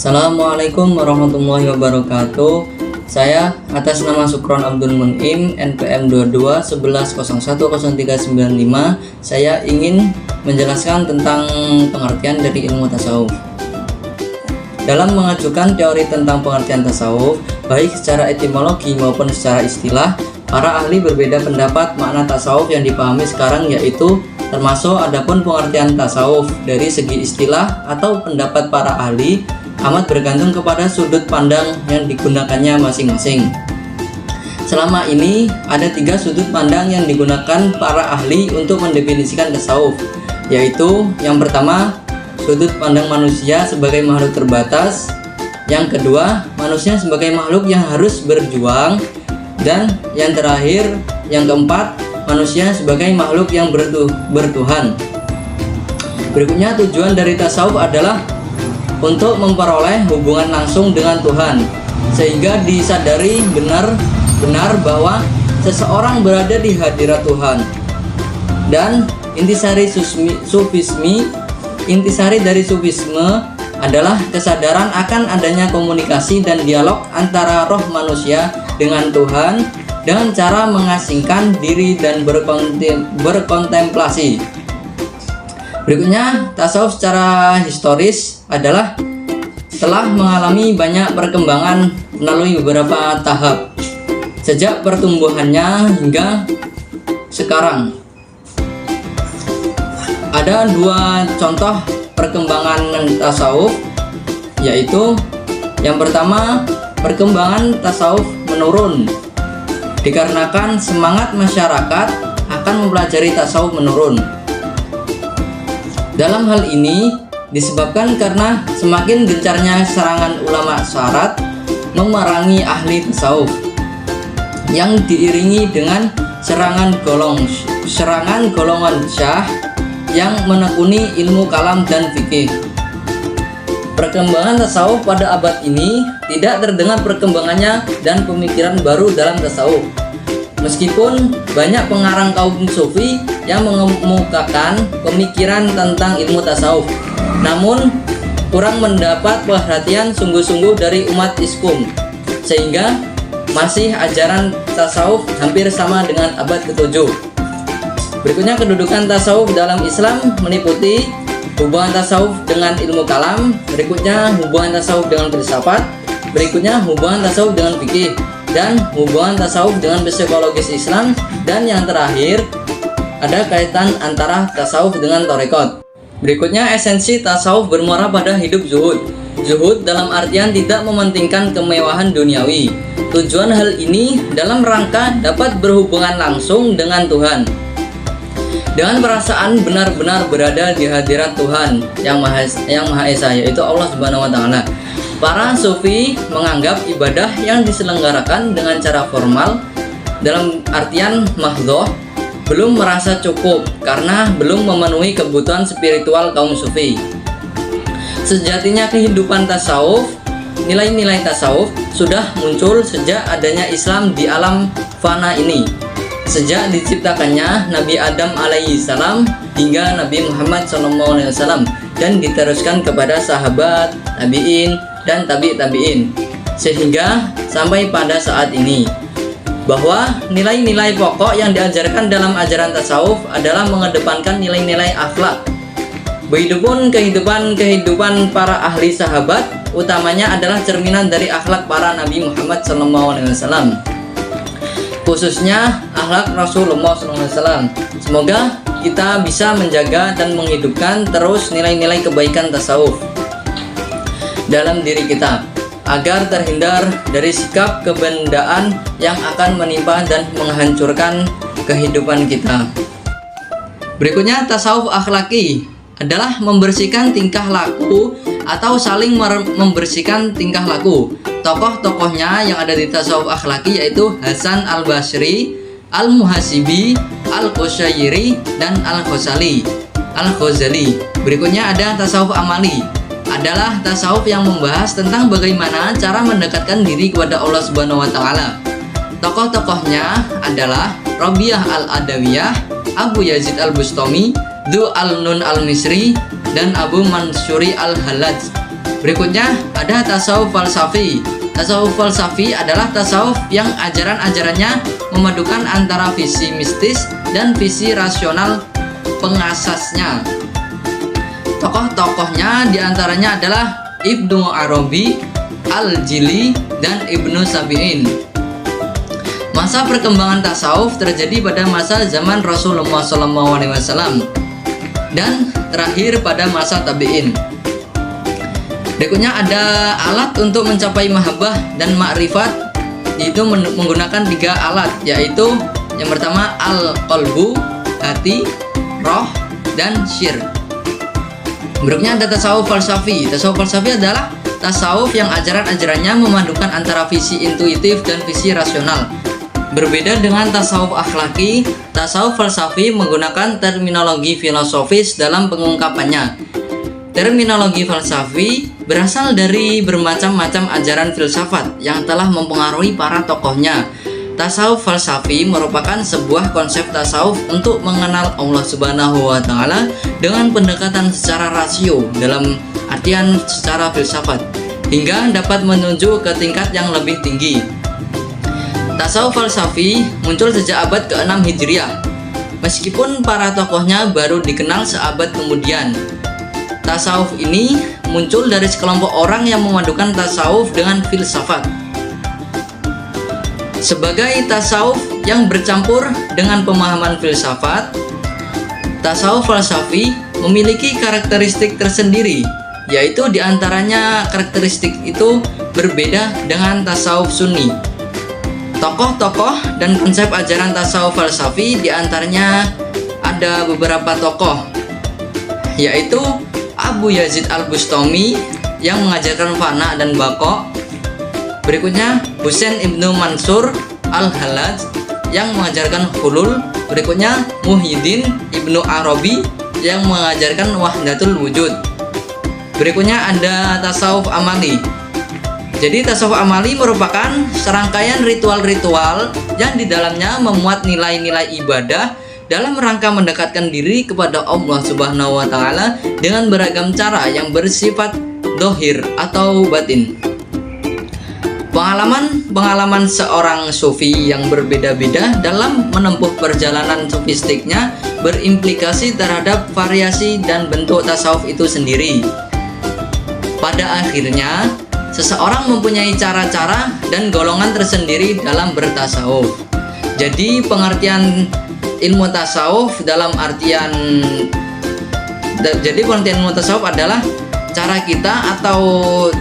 Assalamualaikum warahmatullahi wabarakatuh. Saya atas nama Sukron Abdul Mun'im, NPM 2211010395, saya ingin menjelaskan tentang pengertian dari ilmu tasawuf. Dalam mengajukan teori tentang pengertian tasawuf, baik secara etimologi maupun secara istilah, para ahli berbeda pendapat makna tasawuf yang dipahami sekarang, yaitu termasuk adapun pengertian tasawuf dari segi istilah atau pendapat para ahli amat bergantung kepada sudut pandang yang digunakannya masing-masing. Selama ini ada 3 sudut pandang yang digunakan para ahli untuk mendefinisikan tasawuf, yaitu yang pertama, sudut pandang manusia sebagai makhluk terbatas, yang kedua, manusia sebagai makhluk yang harus berjuang, dan yang terakhir, yang keempat, manusia sebagai makhluk yang bertuhan. Berikutnya, tujuan dari tasawuf adalah untuk memperoleh hubungan langsung dengan Tuhan, sehingga disadari benar bahwa seseorang berada di hadirat Tuhan. Dan intisari dari sufisme adalah kesadaran akan adanya komunikasi dan dialog antara roh manusia dengan Tuhan dengan cara mengasingkan diri dan berkontemplasi. Berikutnya, tasawuf secara historis adalah telah mengalami banyak perkembangan melalui beberapa tahap sejak pertumbuhannya hingga sekarang. Ada 2 contoh perkembangan tasawuf, yaitu yang pertama, perkembangan tasawuf menurun dikarenakan semangat masyarakat akan mempelajari tasawuf menurun. Dalam hal ini disebabkan karena semakin gencarnya serangan ulama syarat memerangi ahli tasawuf, yang diiringi dengan serangan golongan syah yang menekuni ilmu kalam dan fikih. Perkembangan tasawuf pada abad ini tidak terdengar perkembangannya dan pemikiran baru dalam tasawuf. Meskipun banyak pengarang kaum sufi yang mengemukakan pemikiran tentang ilmu tasawuf, namun kurang mendapat perhatian sungguh-sungguh dari umat iskum, sehingga masih ajaran tasawuf hampir sama dengan abad ke-7. Berikutnya, kedudukan tasawuf dalam Islam meliputi hubungan tasawuf dengan ilmu kalam, berikutnya hubungan tasawuf dengan filsafat, berikutnya hubungan tasawuf dengan fikih, dan hubungan tasawuf dengan psikologis Islam, dan yang terakhir ada kaitan antara tasawuf dengan tarekat. Berikutnya, esensi tasawuf bermuara pada hidup zuhud. Zuhud dalam artian tidak mementingkan kemewahan duniawi. Tujuan hal ini dalam rangka dapat berhubungan langsung dengan Tuhan, dengan perasaan benar-benar berada di hadirat Tuhan yang Maha Esa, yaitu Allah Subhanahu wa Ta'ala. Para sufi menganggap ibadah yang diselenggarakan dengan cara formal dalam artian mahdhoh belum merasa cukup karena belum memenuhi kebutuhan spiritual kaum sufi. Sejatinya kehidupan tasawuf, nilai-nilai tasawuf sudah muncul sejak adanya Islam di alam fana ini. Sejak diciptakannya Nabi Adam alaihi salam hingga Nabi Muhammad SAW, dan diteruskan kepada sahabat, tabi'in, dan tabi'in, sehingga sampai pada saat ini, bahwa nilai-nilai pokok yang diajarkan dalam ajaran tasawuf adalah mengedepankan nilai-nilai akhlak. Begitupun kehidupan para ahli sahabat utamanya adalah cerminan dari akhlak para Nabi Muhammad SAW, khususnya akhlak Rasulullah SAW. Semoga kita bisa menjaga dan menghidupkan terus nilai-nilai kebaikan tasawuf dalam diri kita, agar terhindar dari sikap kebendaan yang akan menimpa dan menghancurkan kehidupan kita. Berikutnya, tasawuf akhlaki adalah membersihkan tingkah laku atau saling membersihkan tingkah laku. Tokoh-tokohnya yang ada di tasawuf akhlaki yaitu Hasan al-Basri, al-Muhasibi, al-Qushayri, dan al-Ghazali. Berikutnya ada tasawuf amali, adalah tasawuf yang membahas tentang bagaimana cara mendekatkan diri kepada Allah Subhanahu wa Ta'ala. Tokoh-tokohnya adalah Rabi'ah al-Adawiyah, Abu Yazid al-Bustami, Du al-Nun al-Misri, dan Abu Mansuri al-Hallaj. Berikutnya ada tasawuf falsafi. Tasawuf falsafi adalah tasawuf yang ajaran-ajarannya memadukan antara visi mistis dan visi rasional pengasasnya. Tokoh-tokohnya diantaranya adalah Ibnu Arabi, Al-Jili, dan Ibnu Sabi'in. Masa perkembangan tasawuf terjadi pada masa zaman Rasulullah SAW dan terakhir pada masa tabi'in. Berikutnya ada alat untuk mencapai mahabbah dan ma'rifat, itu menggunakan 3 alat, yaitu yang pertama al-qalbu, hati, roh, dan syir. Berikutnya ada tasawuf falsafi. Tasawuf falsafi adalah tasawuf yang ajaran-ajarannya memadukan antara visi intuitif dan visi rasional. Berbeda dengan tasawuf akhlaki, tasawuf falsafi menggunakan terminologi filosofis dalam pengungkapannya. Terminologi falsafi berasal dari bermacam-macam ajaran filsafat yang telah mempengaruhi para tokohnya. Tasawuf falsafi merupakan sebuah konsep tasawuf untuk mengenal Allah Subhanahu wa Ta'ala dengan pendekatan secara rasio dalam artian secara filsafat, hingga dapat menuju ke tingkat yang lebih tinggi. Tasawuf falsafi muncul sejak abad ke-6 Hijriah, meskipun para tokohnya baru dikenal seabad kemudian. Tasawuf ini muncul dari sekelompok orang yang memadukan tasawuf dengan filsafat. Sebagai tasawuf yang bercampur dengan pemahaman filsafat, tasawuf falsafi memiliki karakteristik tersendiri, yaitu diantaranya karakteristik itu berbeda dengan tasawuf sunni. Tokoh-tokoh dan konsep ajaran tasawuf falsafi diantaranya ada beberapa tokoh, yaitu Abu Yazid Al-Bustami yang mengajarkan fana dan baqo. Berikutnya Husain Ibnu Mansur Al-Hallaj yang mengajarkan hulul. Berikutnya Muhyiddin Ibnu Arabi yang mengajarkan wahdatul wujud. Berikutnya ada tasawuf amali. Jadi tasawuf amali merupakan serangkaian ritual-ritual yang di dalamnya memuat nilai-nilai ibadah dalam rangka mendekatkan diri kepada Allah Subhanahu wa Ta'ala dengan beragam cara yang bersifat dohir atau batin. Pengalaman seorang sufi yang berbeda-beda dalam menempuh perjalanan sufistiknya berimplikasi terhadap variasi dan bentuk tasawuf itu sendiri. Pada akhirnya, seseorang mempunyai cara-cara dan golongan tersendiri dalam bertasawuf. Jadi pengertian ilmu tasawuf dalam artian ilmu tasawuf adalah cara kita atau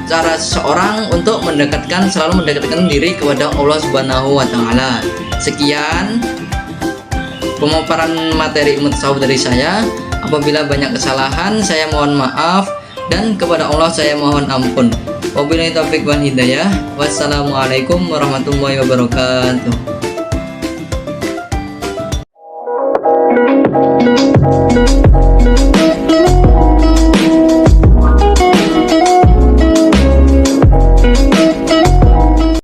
cara seseorang untuk selalu mendekatkan diri kepada Allah Subhanahu wa Ta'ala. Sekian pemaparan materi ilmu tasawuf dari saya. Apabila banyak kesalahan, saya mohon maaf, dan kepada Allah saya mohon ampun. Wabillahi taufiq wal hidayah. Wassalamualaikum warahmatullahi wabarakatuh.